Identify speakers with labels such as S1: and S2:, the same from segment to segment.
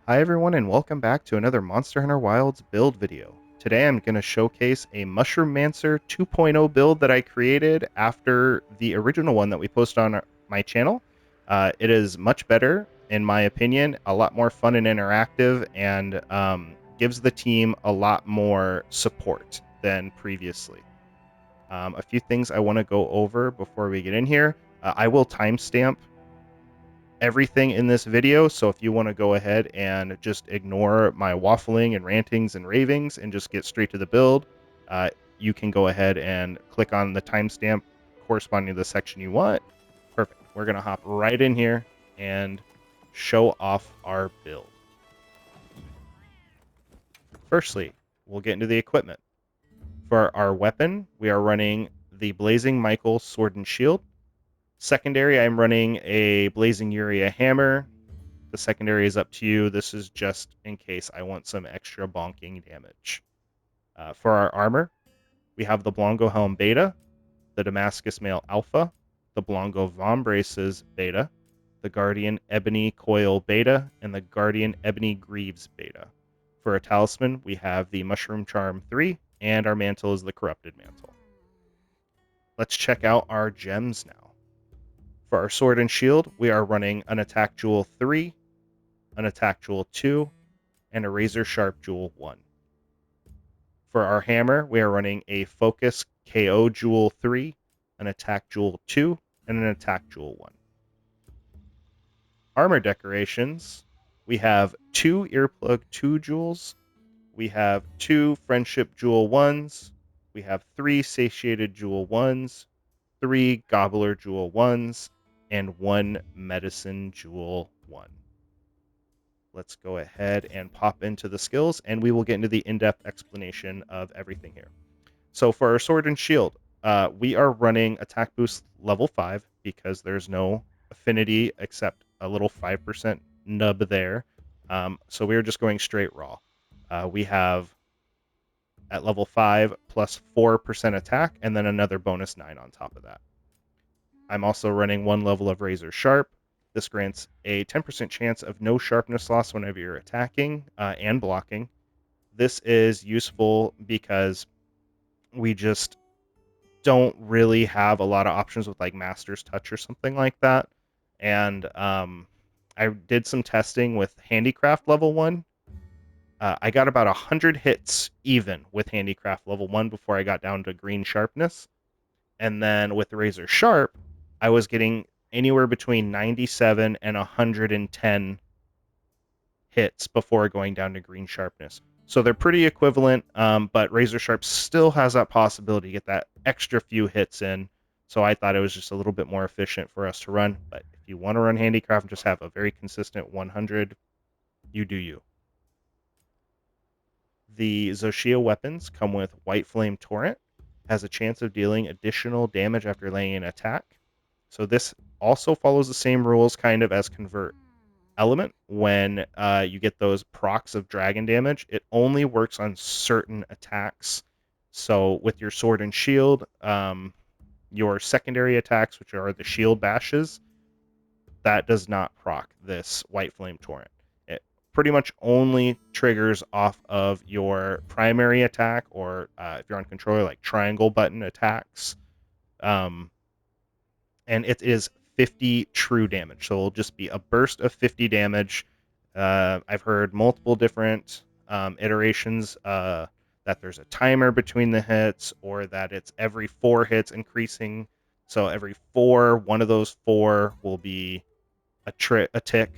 S1: Hi everyone and welcome back to another Monster Hunter Wilds build video. Today I'm going to showcase a Mushroomancer 2.0 build that I created after the original one that we posted on my channel. It is much better, in my opinion, a lot more fun and interactive, and gives the team a lot more support than previously. A few things I want to go over before we get in here. I will timestamp everything in this video, so if you want to go ahead and just ignore my waffling and rantings and ravings and just get straight to the build, you can go ahead and click on the timestamp corresponding to the section you want. Perfect. We're going to hop right in here and show off our build. Firstly, we'll get into the equipment. For our weapon, we are running the Blazing Michael Sword and Shield. Secondary, I'm running a Blazing Uria Hammer. The secondary is up to you. This is just in case I want some extra bonking damage. For our armor, we have the Blongo Helm Beta, the Damascus Mail Alpha, the Blongo Vombraces Beta, the Guardian Ebony Coil Beta, and the Guardian Ebony Greaves Beta. For a talisman, we have the Mushroom Charm 3, and our mantle is the Corrupted Mantle. Let's check out our gems now. For our sword and shield, we are running an Attack Jewel 3, an Attack Jewel 2, and a Razor Sharp Jewel 1. For our hammer, we are running a Focus KO Jewel 3, an Attack Jewel 2, and an Attack Jewel 1. Armor decorations, we have 2 Earplug 2 jewels, we have 2 Friendship Jewel 1s, we have 3 Satiated Jewel 1s, 3 Gobbler Jewel 1s, and 1 Medicine Jewel 1. Let's go ahead and pop into the skills, and we will get into the in-depth explanation of everything here. So for our sword and shield, we are running attack boost level 5 because there's no affinity except a little 5% nub there. So we're just going straight raw. We have at level 5 plus 4% attack, and then another bonus 9 on top of that. I'm also running 1 level of Razor Sharp. This grants a 10% chance of no sharpness loss whenever you're attacking and blocking. This is useful because we just don't really have a lot of options with like Master's Touch or something like that. And I did some testing with Handicraft level 1. I got about 100 hits even with Handicraft level 1 before I got down to green sharpness. And then with Razor Sharp, I was getting anywhere between 97 and 110 hits before going down to green sharpness. So they're pretty equivalent, but Razor Sharp still has that possibility to get that extra few hits in. So I thought it was just a little bit more efficient for us to run. But if you want to run Handicraft and just have a very consistent 100, you do you. The Zoh Shia weapons come with White Flame Torrent, has a chance of dealing additional damage after laying an attack. So this also follows the same rules kind of as Convert Element. When you get those procs of dragon damage, it only works on certain attacks. So with your sword and shield, your secondary attacks, which are the shield bashes, that does not proc this White Flame Torrent. It pretty much only triggers off of your primary attack, or if you're on controller, like triangle button attacks. And it is 50 true damage. So it'll just be a burst of 50 damage. I've heard multiple different iterations that there's a timer between the hits, or that it's every 4 hits increasing. So every 4, one of those 4 will be a tick.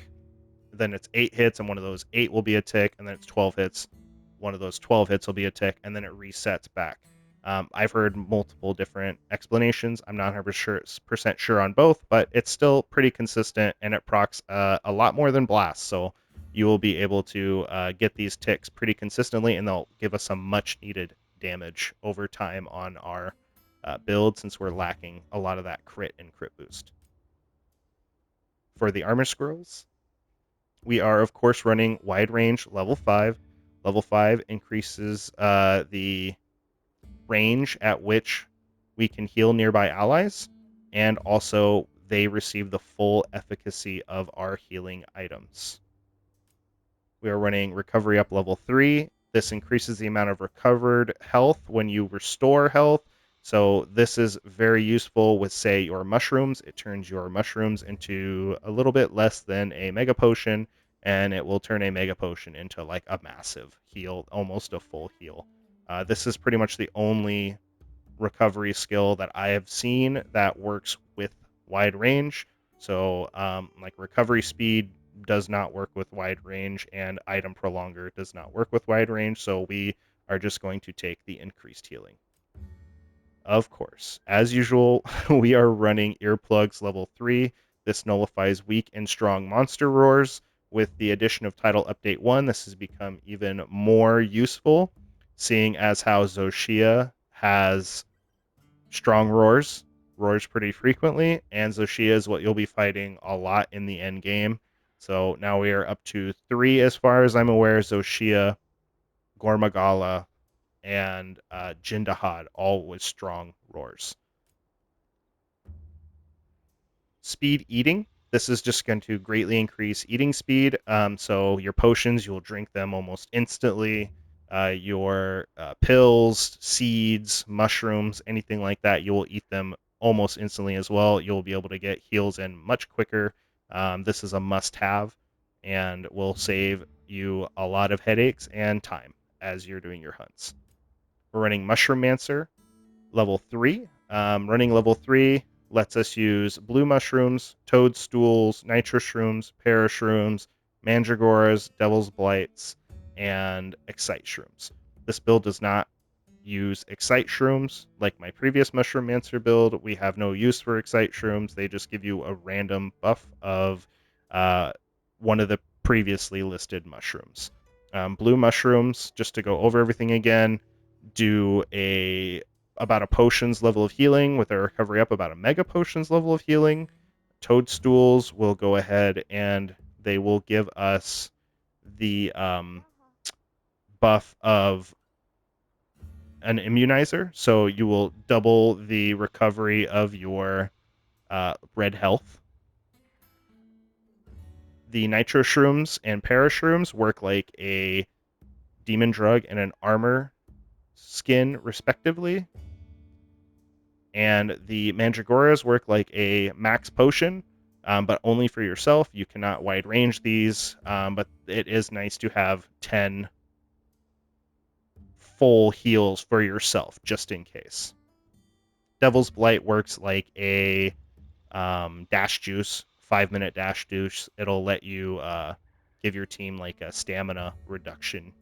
S1: Then it's 8 hits, and one of those 8 will be a tick. And then it's 12 hits. One of those 12 hits will be a tick, and then it resets back. I've heard multiple different explanations. I'm not 100% sure on both, but it's still pretty consistent, and it procs a lot more than Blast. So you will be able to get these ticks pretty consistently, and they'll give us some much-needed damage over time on our build, since we're lacking a lot of that crit and crit boost. For the armor scrolls, we are, of course, running Wide Range level 5. Level 5 increases the range at which we can heal nearby allies, and also they receive the full efficacy of our healing items. We are running Recovery Up level 3. This increases the amount of recovered health when you restore health. So this is very useful with, say, your mushrooms. It turns your mushrooms into a little bit less than a mega potion, and it will turn a mega potion into like a massive heal, almost a full heal. This is pretty much the only recovery skill that I have seen that works with wide range. So, like recovery speed does not work with wide range, and item prolonger does not work with wide range. So we are just going to take the increased healing. Of course, as usual, we are running earplugs level 3. This nullifies weak and strong monster roars. With the addition of Title Update 1, this has become even more useful, seeing as how Zoh Shia has strong roars pretty frequently, and Zoh Shia is what you'll be fighting a lot in the end game. So now we are up to 3 as far as I'm aware: Zoh Shia, Gormagala, and Jindahad, all with strong roars. Speed eating. This is just going to greatly increase eating speed. So your potions, you'll drink them almost instantly. Your pills, seeds, mushrooms, anything like that, you will eat them almost instantly as well. You'll be able to get heals in much quicker. This is a must-have and will save you a lot of headaches and time as you're doing your hunts. We're running Mushroomancer level 3. Running level 3 lets us use blue mushrooms, toadstools, nitro shrooms, parashrooms, mandragoras, devil's blights, and excite shrooms. This build does not use excite shrooms like my previous Mushroomancer build. We have no use for excite shrooms. They just give you a random buff of one of the previously listed mushrooms. Blue mushrooms, just to go over everything again, do about a potions level of healing with a recovery up about a mega potions level of healing. Toadstools will go ahead and they will give us the buff of an immunizer, so you will double the recovery of your red health. The nitro shrooms and parashrooms work like a demon drug and an armor skin, respectively. And the mandragoras work like a max potion, but only for yourself. You cannot wide range these, but it is nice to have 10 full heals for yourself, just in case. Devil's Blight works like a dash juice, 5-minute dash juice. It'll let you give your team like a stamina reduction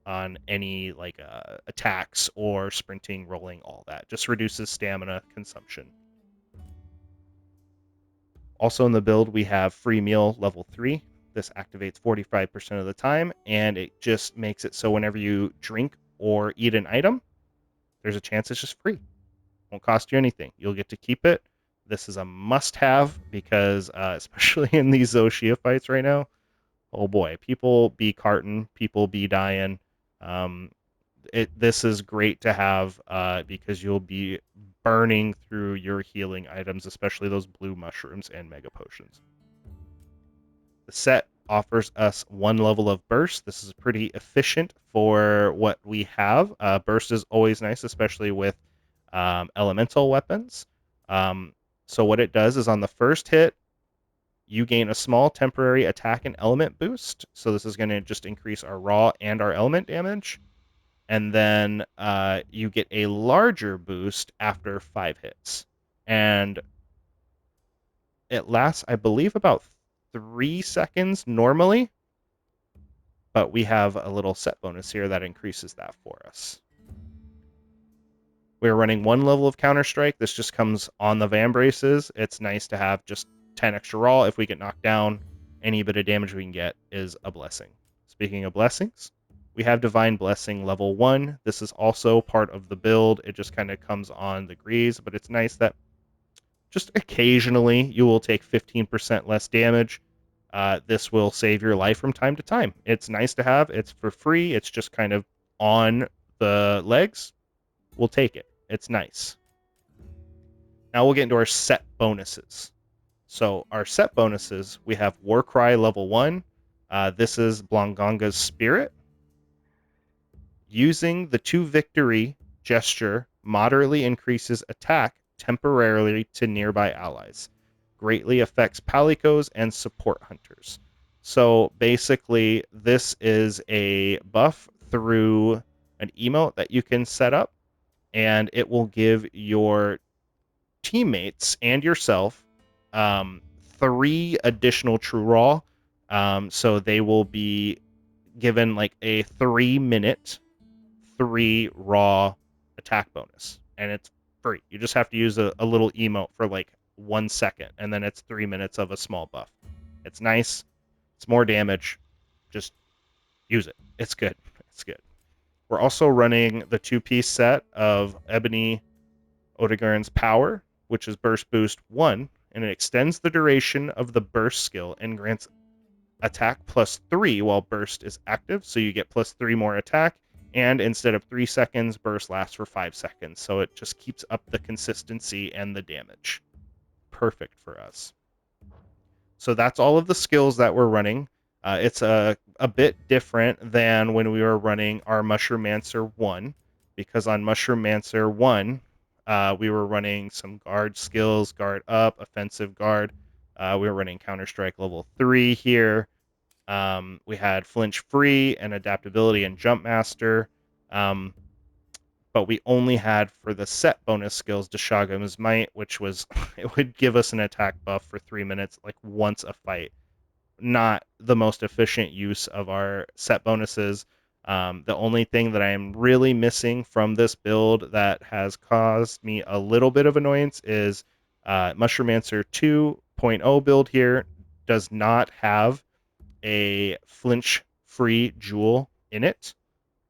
S1: on any like attacks or sprinting, rolling, all that. Just reduces stamina consumption. Also in the build, we have free meal level 3. This activates 45% of the time, and it just makes it so whenever you drink or eat an item, there's a chance it's just free. Won't cost you anything. You'll get to keep it. This is a must-have because, especially in these Zoh Shia fights right now, oh boy, people be carting, people be dying. This is great to have because you'll be burning through your healing items, especially those blue mushrooms and mega potions. The set offers us 1 level of burst. This is pretty efficient for what we have. Burst is always nice, especially with elemental weapons. So what it does is on the first hit, you gain a small temporary attack and element boost. So this is going to just increase our raw and our element damage. And then you get a larger boost after 5 hits. And it lasts, I believe, about 3 seconds normally. But we have a little set bonus here that increases that for us. We're running 1 level of Counter-Strike. This just comes on the Vambraces. It's nice to have just 10 extra raw. If we get knocked down, any bit of damage we can get is a blessing. Speaking of blessings, we have Divine Blessing level 1. This is also part of the build. It just kind of comes on the grease, but it's nice that just occasionally you will take 15% less damage. This will save your life from time to time. It's nice to have. It's for free. It's just kind of on the legs. We'll take it. It's nice. Now we'll get into our set bonuses. So our set bonuses, we have Warcry level 1. This is Blangonga's Spirit. Using the 2 victory gesture moderately increases attack temporarily to nearby allies. Greatly affects palicos and support hunters. So basically, this is a buff through an emote that you can set up, and it will give your teammates and yourself 3 additional true raw. So they will be given like a 3-minute 3 raw attack bonus, and it's free. You just have to use a little emote for like 1 second, and then it's 3 minutes of a small buff. It's nice. It's more damage. Just use it. It's good. It's good. We're also running the 2-piece set of Ebony Odegaard's Power, which is Burst Boost 1, and it extends the duration of the burst skill and grants attack +3 while burst is active, so you get +3 more attack, and instead of 3 seconds, burst lasts for 5 seconds, so it just keeps up the consistency and the damage. Perfect for us. So that's all of the skills that we're running. It's a bit different than when we were running our Mushroomancer 1, because on Mushroomancer 1, we were running some guard skills, guard up, offensive guard. We were running Counter-Strike level 3 here. We had flinch free and adaptability and jump master. But we only had for the set bonus skills Deshaga's Might, which was it would give us an attack buff for 3 minutes, like once a fight. Not the most efficient use of our set bonuses. The only thing that I am really missing from this build that has caused me a little bit of annoyance is Mushroomancer 2.0 build here does not have a flinch-free jewel in it.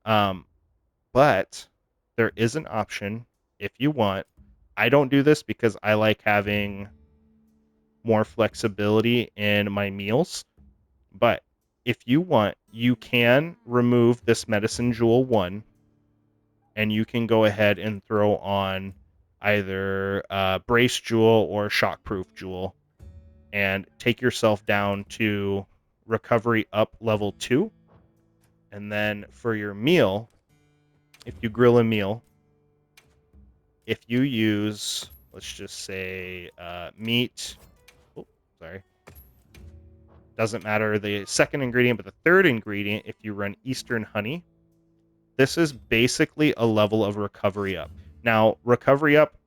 S1: But there is an option if you want. I don't do this because I like having more flexibility in my meals. But if you want, you can remove this Medicine Jewel 1, and you can go ahead and throw on either Brace Jewel or Shockproof Jewel and take yourself down to Recovery Up level 2. And then for your meal, if you grill a meal, if you use, let's just say, meat, doesn't matter the second ingredient, but the third ingredient, if you run Eastern Honey, this is basically a level of Recovery Up. Now, Recovery Up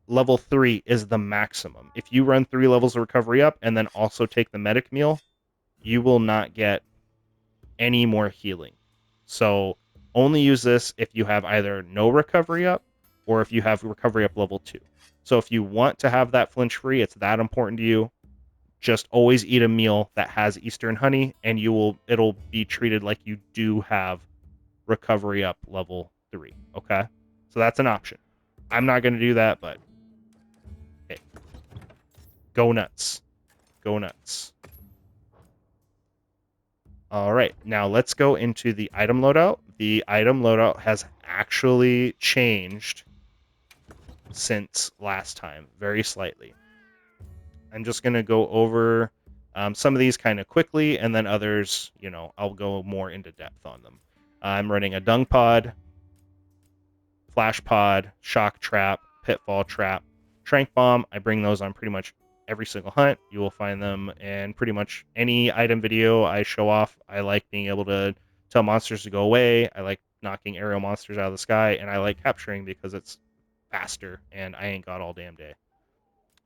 S1: level 3 is the maximum. If you run 3 levels of Recovery Up and then also take the Medic Meal, you will not get any more healing. So only use this if you have either no Recovery Up or if you have Recovery Up level 2. So if you want to have that flinch free, it's that important to you, just always eat a meal that has Eastern Honey, and it'll be treated like you do have Recovery Up level 3. Okay? So that's an option. I'm not going to do that, but hey, go nuts. Go nuts. All right, now let's go into the item loadout. The item loadout has actually changed since last time, very slightly. I'm just going to go over some of these kind of quickly, and then others, I'll go more into depth on them. I'm running a Dung Pod, Flash Pod, Shock Trap, Pitfall Trap, Trank Bomb. I bring those on pretty much every single hunt. You will find them in pretty much any item video I show off. I like being able to tell monsters to go away. I like knocking aerial monsters out of the sky, and I like capturing because it's faster, and I ain't got all damn day.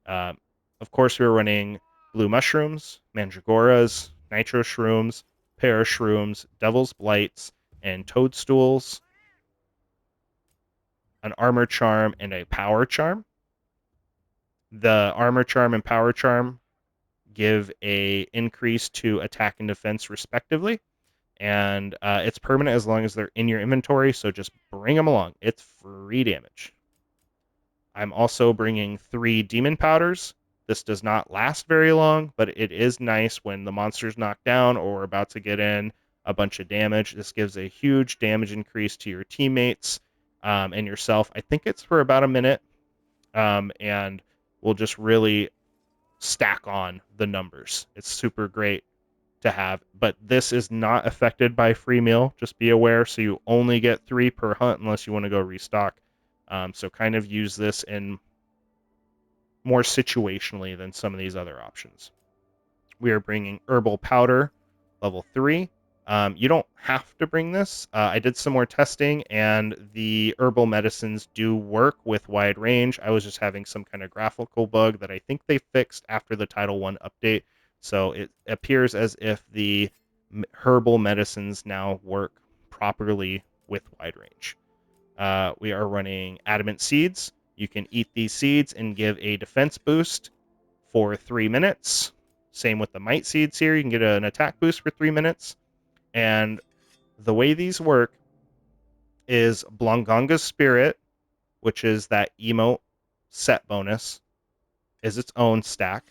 S1: Of course, we were running blue mushrooms, mandragoras, nitro shrooms, parashrooms, devil's blights, and toadstools, an armor charm, and a power charm. The armor charm and power charm give a increase to attack and defense respectively, and it's permanent as long as they're in your inventory, so just bring them along. It's free damage. I'm also bringing 3 demon powders. This does not last very long, but it is nice when the monster's knocked down or we're about to get in a bunch of damage. This gives a huge damage increase to your teammates and yourself. I think it's for about a minute, and will just really stack on the numbers. It's super great. to have, but this is not affected by free meal. Just be aware. So you only get 3 per hunt unless you want to go restock. So kind of use this in more situationally than some of these other options. We are bringing herbal powder level 3. You don't have to bring this. I did some more testing, and the herbal medicines do work with wide range. I was just having some kind of graphical bug that I think they fixed after the Title 1 update. So it appears as if the herbal medicines now work properly with wide range. We are running adamant seeds. You can eat these seeds and give a defense boost for 3 minutes. Same with the might seeds here. You can get an attack boost for 3 minutes. And the way these work is Blangonga's Spirit, which is that emote set bonus, is its own stack.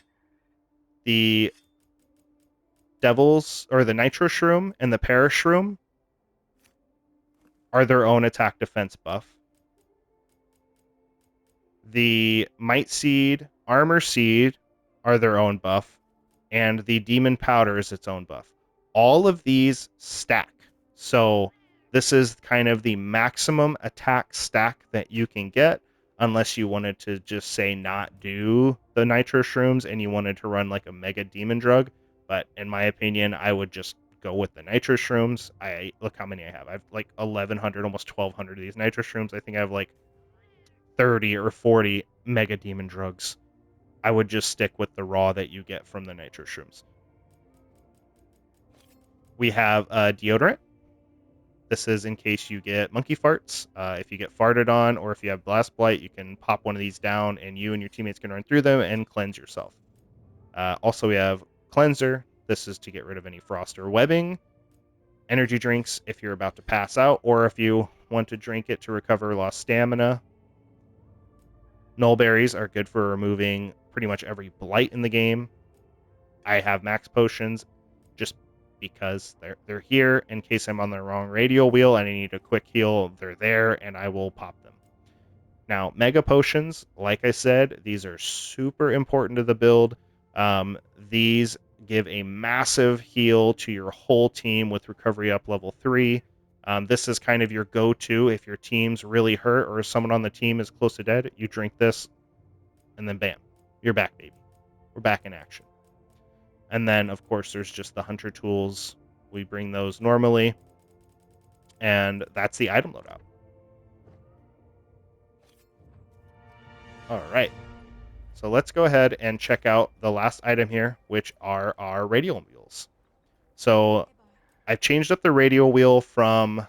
S1: The Devil's or the Nitro Shroom and the Perish Shroom are their own attack defense buff. The Might Seed, Armor Seed are their own buff, and the Demon Powder is its own buff. All of these stack. So this is kind of the maximum attack stack that you can get, unless you wanted to just say not do the Nitro Shrooms and you wanted to run like a Mega Demon Drug. But in my opinion, I would just go with the Nitro Shrooms. Look how many I have. I have like 1,100, almost 1,200 of these Nitro Shrooms. I think I have like 30 or 40 Mega Demon Drugs. I would just stick with the raw that you get from the Nitro Shrooms. We have deodorant. This is in case you get monkey farts. If you get farted on or if you have blast blight, you can pop one of these down and you and your teammates can run through them and cleanse yourself. Also, we have cleanser. This is to get rid of any frost or webbing. Energy drinks if you're about to pass out or if you want to drink it to recover lost stamina. Null berries are good for removing pretty much every blight in the game. I have max potions just because they're here in case I'm on the wrong radial wheel and I need a quick heal. They're there and I will pop them. Now, mega potions, like I said, these are super important to the build. These give a massive heal to your whole team with recovery up level 3. This is kind of your go-to if your team's really hurt or someone on the team is close to dead. You drink this, and then bam, you're back, baby. We're back in action. And then, of course, there's just the hunter tools. We bring those normally, and that's the item loadout. All right. So let's go ahead and check out the last item here, which are our radial wheels. So I've changed up the radial wheel from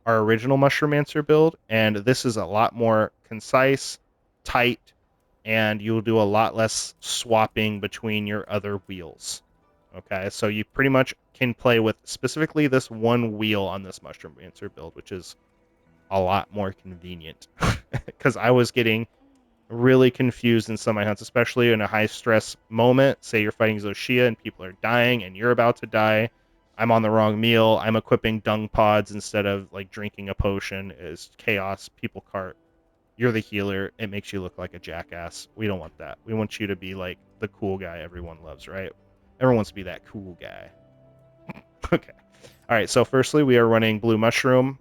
S1: our original Mushroomancer build, and this is a lot more concise, tight, and you'll do a lot less swapping between your other wheels. Okay, so you pretty much can play with specifically this one wheel on this Mushroomancer build, which is a lot more convenient because I was getting really confused in some of my hunts, especially in a high stress moment. Say you're fighting Zoh Shia and people are dying and you're about to die. I'm on the wrong meal. I'm equipping dung pods instead of like drinking a potion. Is chaos. People cart. You're the healer. It makes you look like a jackass. We don't want that. We want you to be like the cool guy everyone loves, right? Everyone wants to be that cool guy. Okay. All right. So firstly, we are running Blue Mushroom,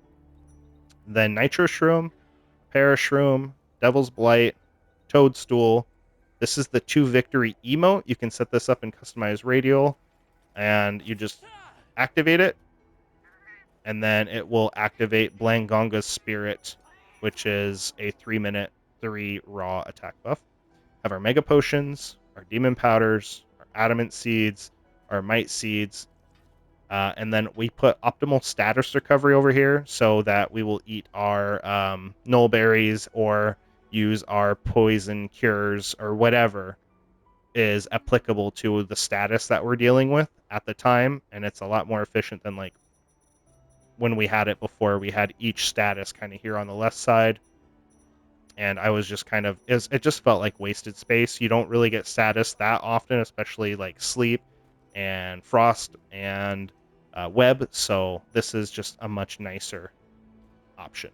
S1: then Nitro Shroom, Perish Shroom, Devil's Blight, Toadstool. This is the 2 victory emote. You can set this up in customized radial, and you just activate it, and then it will activate Blangonga's Spirit, which is a 3-minute 3 raw attack buff. Have our Mega Potions, our Demon Powders, our Adamant Seeds, our Might Seeds, and then we put optimal status recovery over here so that we will eat our null berries or use our poison cures or whatever is applicable to the status that we're dealing with at the time. And it's a lot more efficient than like when we had it before. We had each status kind of here on the left side. And I was just kind of, it just felt like wasted space. You don't really get status that often, especially like sleep and frost and web. So this is just a much nicer option.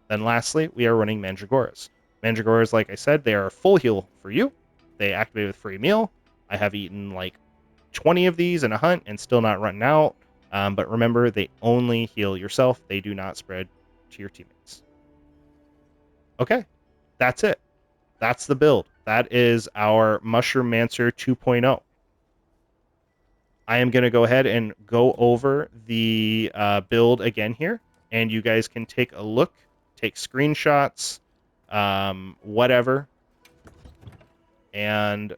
S1: Then lastly, we are running Mandragoras. Mandragoras, like I said, they are full heal for you. They activate with free meal. I have eaten like 20 of these in a hunt and still not run out. But remember, they only heal yourself. They do not spread to your teammates. Okay, that's it. That's the build. That is our Mushroomancer 2.0. I am going to go ahead and go over the build again here, and you guys can take a look, take screenshots, whatever, and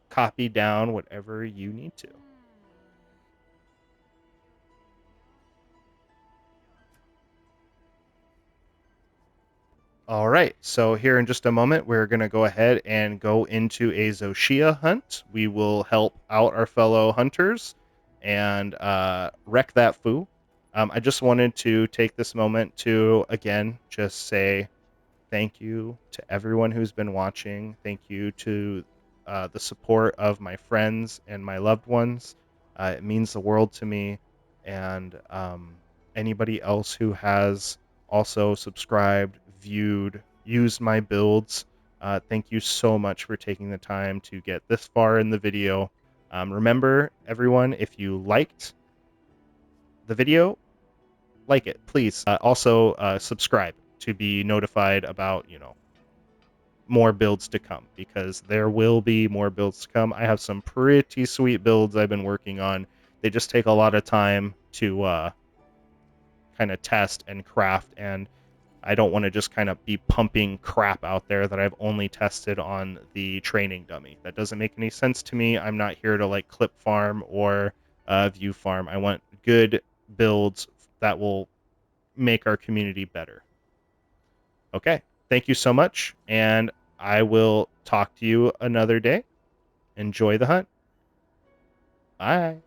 S1: copy down whatever you need to. All right, so here in just a moment, we're going to go ahead and go into a Zoh Shia hunt. We will help out our fellow hunters and wreck that foo. I just wanted to take this moment to, again, just say thank you to everyone who's been watching. Thank you to the support of my friends and my loved ones. It means the world to me. And anybody else who has also subscribed, viewed, used my builds, thank you so much for taking the time to get this far in the video. Remember, everyone, if you liked the video, like it, please. Also, subscribe to be notified about, more builds to come, because there will be more builds to come. I have some pretty sweet builds I've been working on. They just take a lot of time to kind of test and craft, and I don't want to just kind of be pumping crap out there that I've only tested on the training dummy. That doesn't make any sense to me. I'm not here to like clip farm or view farm. I want good builds that will make our community better. Okay, thank you so much, and I will talk to you another day. Enjoy the hunt. Bye.